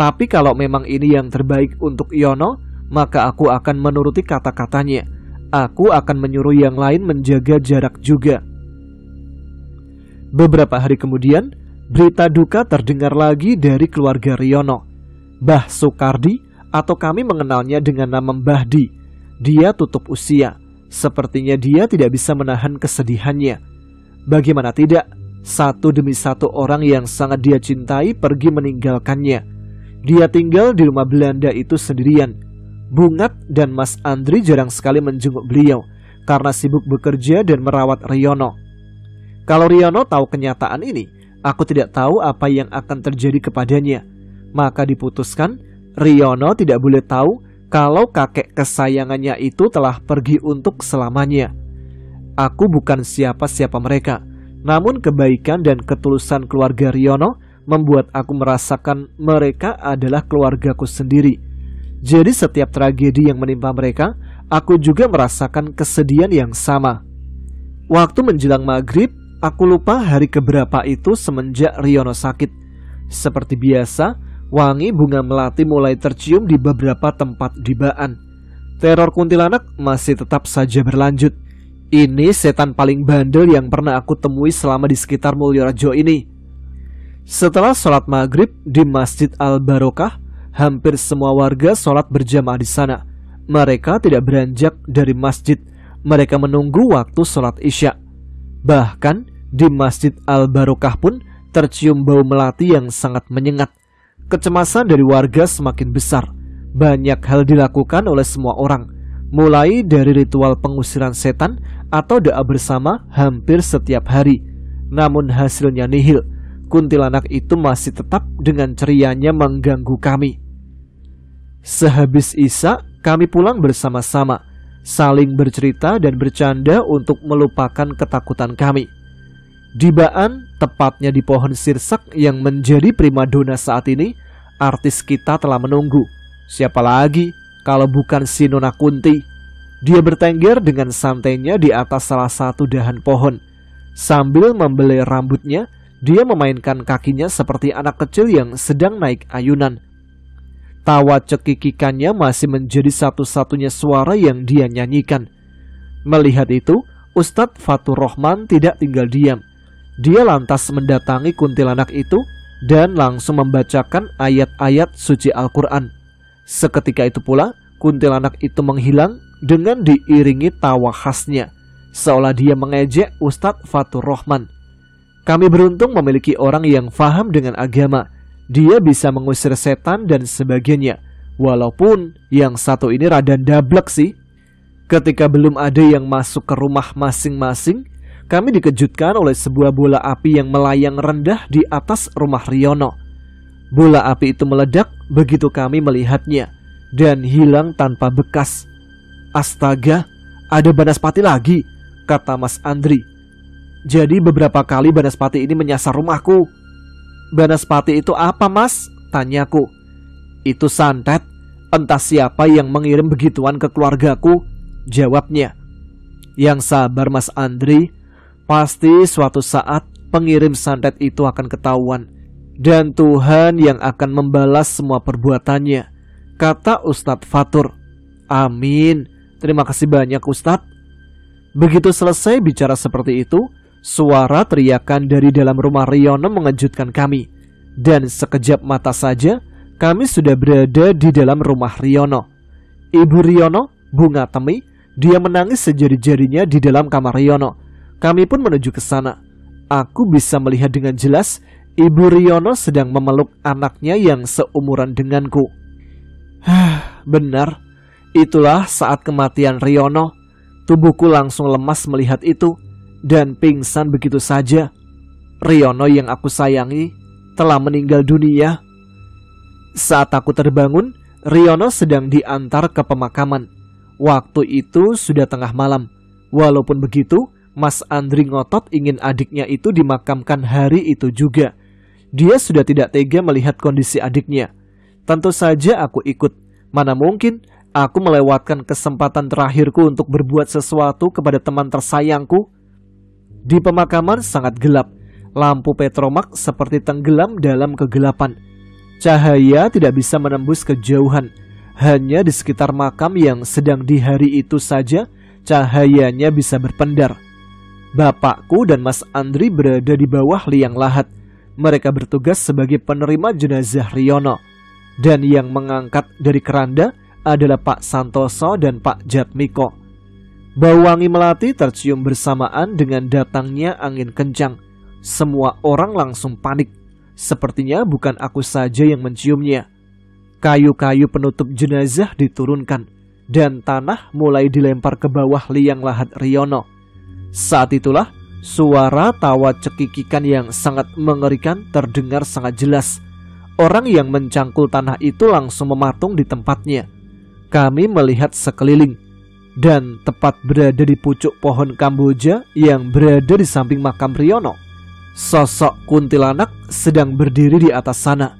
Tapi kalau memang ini yang terbaik untuk Yono, maka aku akan menuruti kata-katanya. Aku akan menyuruh yang lain menjaga jarak juga. Beberapa hari kemudian, berita duka terdengar lagi dari keluarga Riono. Mbah Soekardi, atau kami mengenalnya dengan nama Mbah Di. Dia tutup usia. Sepertinya dia tidak bisa menahan kesedihannya. Bagaimana tidak, satu demi satu orang yang sangat dia cintai pergi meninggalkannya. Dia tinggal di rumah Belanda itu sendirian. Bungat dan Mas Andri jarang sekali menjenguk beliau karena sibuk bekerja dan merawat Riono. Kalau Riono tahu kenyataan ini, aku tidak tahu apa yang akan terjadi kepadanya. Maka diputuskan, Riono tidak boleh tahu kalau kakek kesayangannya itu telah pergi untuk selamanya. Aku bukan siapa-siapa mereka, namun kebaikan dan ketulusan keluarga Riono membuat aku merasakan mereka adalah keluargaku sendiri. Jadi setiap tragedi yang menimpa mereka, aku juga merasakan kesedihan yang sama. Waktu menjelang maghrib, aku lupa hari keberapa itu semenjak Riono sakit. Seperti biasa, Wangi bunga melati mulai tercium di beberapa tempat di Baan. Teror kuntilanak masih tetap saja berlanjut. Ini setan paling bandel yang pernah aku temui selama di sekitar Mulyorejo ini. Setelah sholat maghrib di Masjid Al-Barokah, hampir semua warga sholat berjamaah di sana. Mereka tidak beranjak dari masjid. Mereka menunggu waktu sholat isya. Bahkan di Masjid Al-Barokah pun tercium bau melati yang sangat menyengat. Kecemasan dari warga semakin besar. Banyak hal dilakukan oleh semua orang, mulai dari ritual pengusiran setan atau doa bersama hampir setiap hari. Namun hasilnya nihil. Kuntilanak itu masih tetap dengan cerianya mengganggu kami. Sehabis isya, kami pulang bersama-sama, saling bercerita dan bercanda untuk melupakan ketakutan kami. Di Baan, tepatnya di pohon sirsak yang menjadi primadona saat ini, artis kita telah menunggu. Siapa lagi kalau bukan si Nona Kunti? Dia bertengger dengan santainya di atas salah satu dahan pohon. Sambil membelai rambutnya, dia memainkan kakinya seperti anak kecil yang sedang naik ayunan. Tawa cekikikannya masih menjadi satu-satunya suara yang dia nyanyikan. Melihat itu, Ustadz Fatur Rahman tidak tinggal diam. Dia lantas mendatangi kuntilanak itu dan langsung membacakan ayat-ayat suci Al-Quran. Seketika itu pula, kuntilanak itu menghilang dengan diiringi tawa khasnya, seolah dia mengejek Ustadz Fatur Rahman. Kami beruntung memiliki orang yang faham dengan agama. Dia bisa mengusir setan dan sebagainya. Walaupun yang satu ini rada dablek sih. Ketika belum ada yang masuk ke rumah masing-masing, kami dikejutkan oleh sebuah bola api yang melayang rendah di atas rumah Riono. Bola api itu meledak begitu kami melihatnya dan hilang tanpa bekas. Astaga, ada Banaspati lagi, kata Mas Andri. Jadi beberapa kali Banaspati ini menyasar rumahku. Banaspati itu apa, Mas? Tanyaku. Itu santet. Entah siapa yang mengirim begituan ke keluargaku, jawabnya. Yang sabar, Mas Andri. Pasti suatu saat pengirim santet itu akan ketahuan. Dan Tuhan yang akan membalas semua perbuatannya, kata Ustadz Fatur. Amin. Terima kasih banyak, Ustadz. Begitu selesai bicara seperti itu, suara teriakan dari dalam rumah Riono mengejutkan kami. Dan sekejap mata saja, kami sudah berada di dalam rumah Riono. Ibu Riono, Bunga Temi, dia menangis sejari-jarinya di dalam kamar Riono. Kami pun menuju ke sana. Aku bisa melihat dengan jelas Ibu Riono sedang memeluk anaknya yang seumuran denganku. Benar, itulah saat kematian Riono. Tubuhku langsung lemas melihat itu dan pingsan begitu saja. Riono yang aku sayangi telah meninggal dunia. Saat aku terbangun, Riono sedang diantar ke pemakaman. Waktu itu sudah tengah malam. Walaupun begitu, Mas Andri ngotot ingin adiknya itu dimakamkan hari itu juga. Dia sudah tidak tega melihat kondisi adiknya. Tentu saja aku ikut. Mana mungkin aku melewatkan kesempatan terakhirku untuk berbuat sesuatu kepada teman tersayangku. Di pemakaman sangat gelap. Lampu petromak seperti tenggelam dalam kegelapan. Cahaya tidak bisa menembus kejauhan. Hanya di sekitar makam yang sedang di hari itu saja cahayanya bisa berpendar. Bapakku dan Mas Andri berada di bawah liang lahat. Mereka bertugas sebagai penerima jenazah Riono. Dan yang mengangkat dari keranda adalah Pak Santoso dan Pak Jatmiko. Bau wangi melati tercium bersamaan dengan datangnya angin kencang. Semua orang langsung panik. Sepertinya bukan aku saja yang menciumnya. Kayu-kayu penutup jenazah diturunkan dan tanah mulai dilempar ke bawah liang lahat Riono. Saat itulah suara tawa cekikikan yang sangat mengerikan terdengar sangat jelas. Orang yang mencangkul tanah itu langsung mematung di tempatnya. Kami melihat sekeliling dan tepat berada di pucuk pohon Kamboja yang berada di samping makam Riono. Sosok kuntilanak sedang berdiri di atas sana.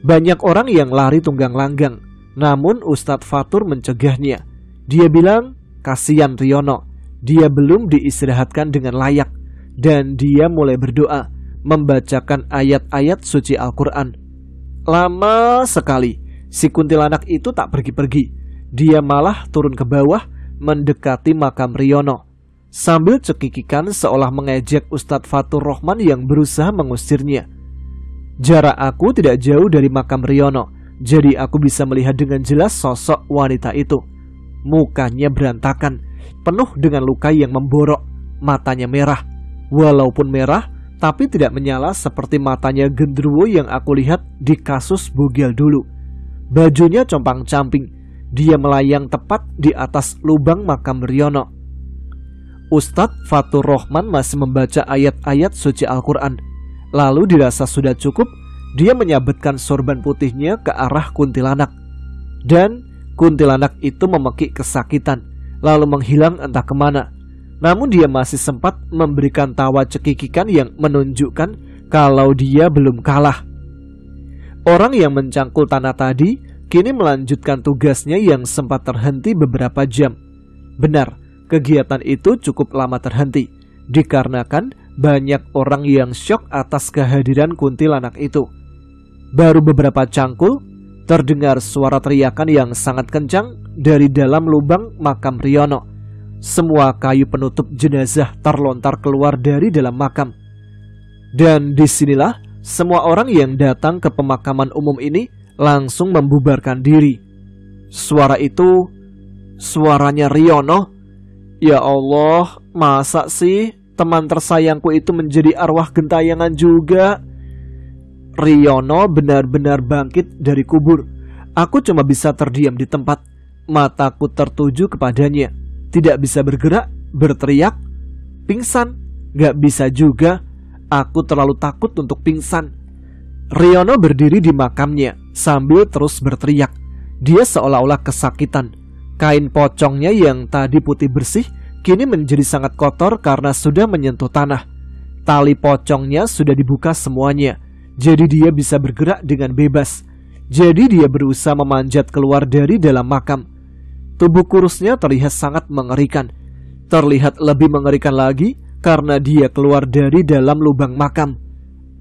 Banyak orang yang lari tunggang langgang, namun Ustadz Fatur mencegahnya. Dia bilang, kasihan Riono, dia belum diistirahatkan dengan layak. Dan dia mulai berdoa, membacakan ayat-ayat suci Al-Quran. Lama sekali si kuntilanak itu tak pergi-pergi. Dia malah turun ke bawah mendekati makam Riono, sambil cekikikan seolah mengejek Ustadz Fatur Rahman yang berusaha mengusirnya. Jarak aku tidak jauh dari makam Riono, jadi aku bisa melihat dengan jelas sosok wanita itu. Mukanya berantakan, penuh dengan luka yang memborok, matanya merah. Walaupun merah, tapi tidak menyala seperti matanya genderuwo yang aku lihat di kasus bugil dulu. Bajunya compang-camping, dia melayang tepat di atas lubang makam Riono. Ustadz Fatur Rahman masih membaca ayat-ayat suci Al-Quran. Lalu dirasa sudah cukup, dia menyabetkan sorban putihnya ke arah kuntilanak. Dan kuntilanak itu memekik kesakitan, lalu menghilang entah kemana. Namun dia masih sempat memberikan tawa cekikikan yang menunjukkan kalau dia belum kalah. Orang yang mencangkul tanah tadi kini melanjutkan tugasnya yang sempat terhenti beberapa jam. Benar, kegiatan itu cukup lama terhenti, dikarenakan banyak orang yang syok atas kehadiran kuntilanak itu. Baru beberapa cangkul, terdengar suara teriakan yang sangat kencang dari dalam lubang makam Riono. Semua kayu penutup jenazah terlontar keluar dari dalam makam. Dan disinilah semua orang yang datang ke pemakaman umum ini langsung membubarkan diri. Suara itu, suaranya Riono. Ya Allah, masa sih teman tersayangku itu menjadi arwah gentayangan juga? Riono benar-benar bangkit dari kubur. Aku cuma bisa terdiam di tempat. Mataku tertuju kepadanya. Tidak bisa bergerak, berteriak, pingsan. Gak bisa juga. Aku terlalu takut untuk pingsan. Riono berdiri di makamnya sambil terus berteriak. Dia seolah-olah kesakitan. Kain pocongnya yang tadi putih bersih kini menjadi sangat kotor karena sudah menyentuh tanah. Tali pocongnya sudah dibuka semuanya, jadi dia bisa bergerak dengan bebas. Jadi dia berusaha memanjat keluar dari dalam makam. Tubuh kurusnya terlihat sangat mengerikan. Terlihat lebih mengerikan lagi karena dia keluar dari dalam lubang makam.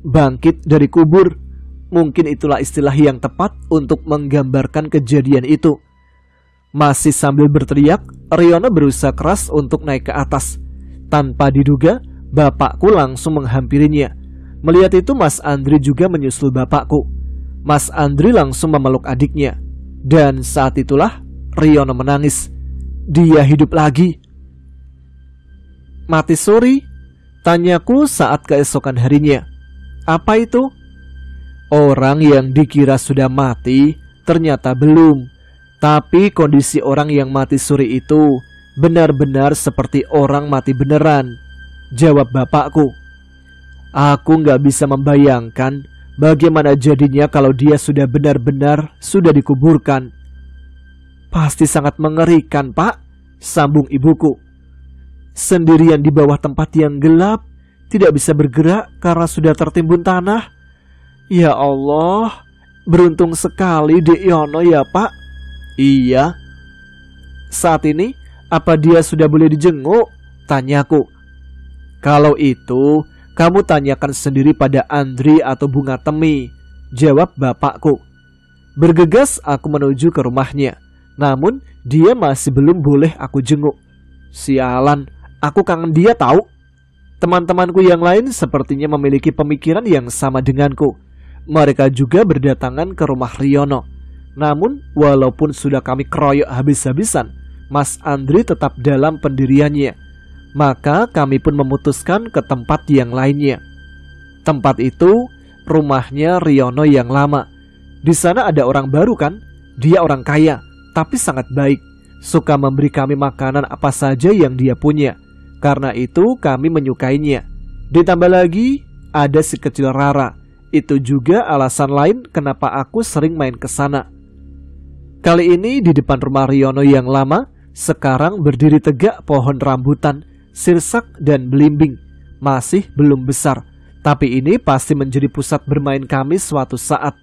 Bangkit dari kubur. Mungkin itulah istilah yang tepat untuk menggambarkan kejadian itu. Masih sambil berteriak, Riono berusaha keras untuk naik ke atas. Tanpa diduga, bapakku langsung menghampirinya. Melihat itu, Mas Andri juga menyusul bapakku. Mas Andri langsung memeluk adiknya. Dan saat itulah Riono menangis. Dia hidup lagi. Mati suri? Tanyaku saat keesokan harinya. Apa itu? Orang yang dikira sudah mati ternyata belum. Tapi kondisi orang yang mati suri itu benar-benar seperti orang mati beneran, jawab bapakku. Aku gak bisa membayangkan bagaimana jadinya kalau dia sudah benar-benar sudah dikuburkan. Pasti sangat mengerikan, Pak, sambung ibuku. Sendirian di bawah tempat yang gelap, tidak bisa bergerak karena sudah tertimbun tanah. Ya Allah, beruntung sekali Dek Yono ya, Pak. Iya. Saat ini, apa dia sudah boleh dijenguk? Tanyaku. Kalau itu, kamu tanyakan sendiri pada Andri atau Bunga Temi, jawab bapakku. Bergegas aku menuju ke rumahnya. Namun, dia masih belum boleh aku jenguk. Sialan, aku kangen dia tahu. Teman-temanku yang lain sepertinya memiliki pemikiran yang sama denganku. Mereka juga berdatangan ke rumah Riono. Namun, walaupun sudah kami keroyok habis-habisan, Mas Andri tetap dalam pendiriannya. Maka kami pun memutuskan ke tempat yang lainnya. Tempat itu, rumahnya Riono yang lama. Di sana ada orang baru kan? Dia orang kaya, tapi sangat baik. Suka memberi kami makanan apa saja yang dia punya. Karena itu kami menyukainya. Ditambah lagi, ada si kecil Rara. Itu juga alasan lain kenapa aku sering main ke sana. Kali ini di depan rumah Riono yang lama, sekarang berdiri tegak pohon rambutan, sirsak dan belimbing. Masih belum besar, tapi ini pasti menjadi pusat bermain kami suatu saat.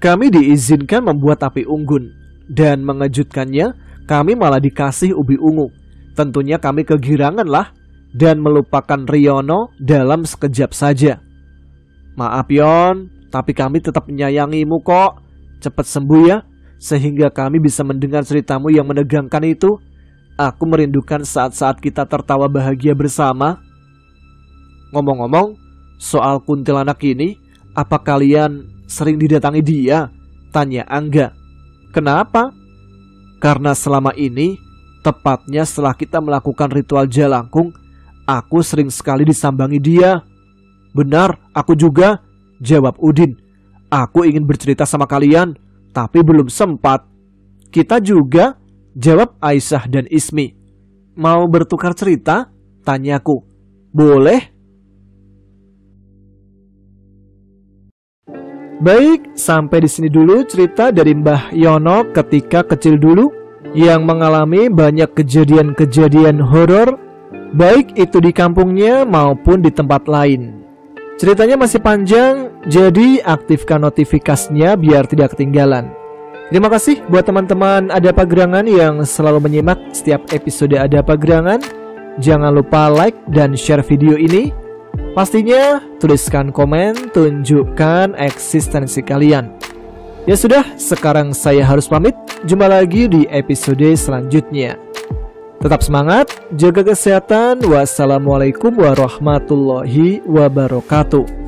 Kami diizinkan membuat api unggun, dan mengejutkannya, kami malah dikasih ubi ungu. Tentunya kami kegirangan lah, dan melupakan Riono dalam sekejap saja. Maaf Yon, Tapi kami tetap menyayangimu kok. Cepat sembuh ya, sehingga kami bisa mendengar ceritamu yang menegangkan itu. Aku merindukan saat-saat kita tertawa bahagia bersama. Ngomong-ngomong, soal kuntilanak ini, apa kalian sering didatangi dia? Tanya Angga. Kenapa? Karena selama ini, tepatnya setelah kita melakukan ritual jalangkung, aku sering sekali disambangi dia. Benar, aku juga, jawab Udin. Aku ingin bercerita sama kalian, tapi belum sempat. Kita juga, jawab Aisyah dan Ismi. Mau bertukar cerita? Tanyaku. Boleh? Baik, sampai di sini dulu cerita dari Mbah Yono ketika kecil dulu yang mengalami banyak kejadian-kejadian horor, baik itu di kampungnya maupun di tempat lain. Ceritanya masih panjang, jadi aktifkan notifikasinya biar tidak ketinggalan. Terima kasih buat teman-teman Ada Apa Gerangan yang selalu menyimak setiap episode Ada Apa Gerangan. Jangan lupa like dan share video ini. Pastinya tuliskan komen, tunjukkan eksistensi kalian. Ya sudah, sekarang saya harus pamit. Jumpa lagi di episode selanjutnya. Tetap semangat, jaga kesehatan. Wassalamualaikum warahmatullahi wabarakatuh.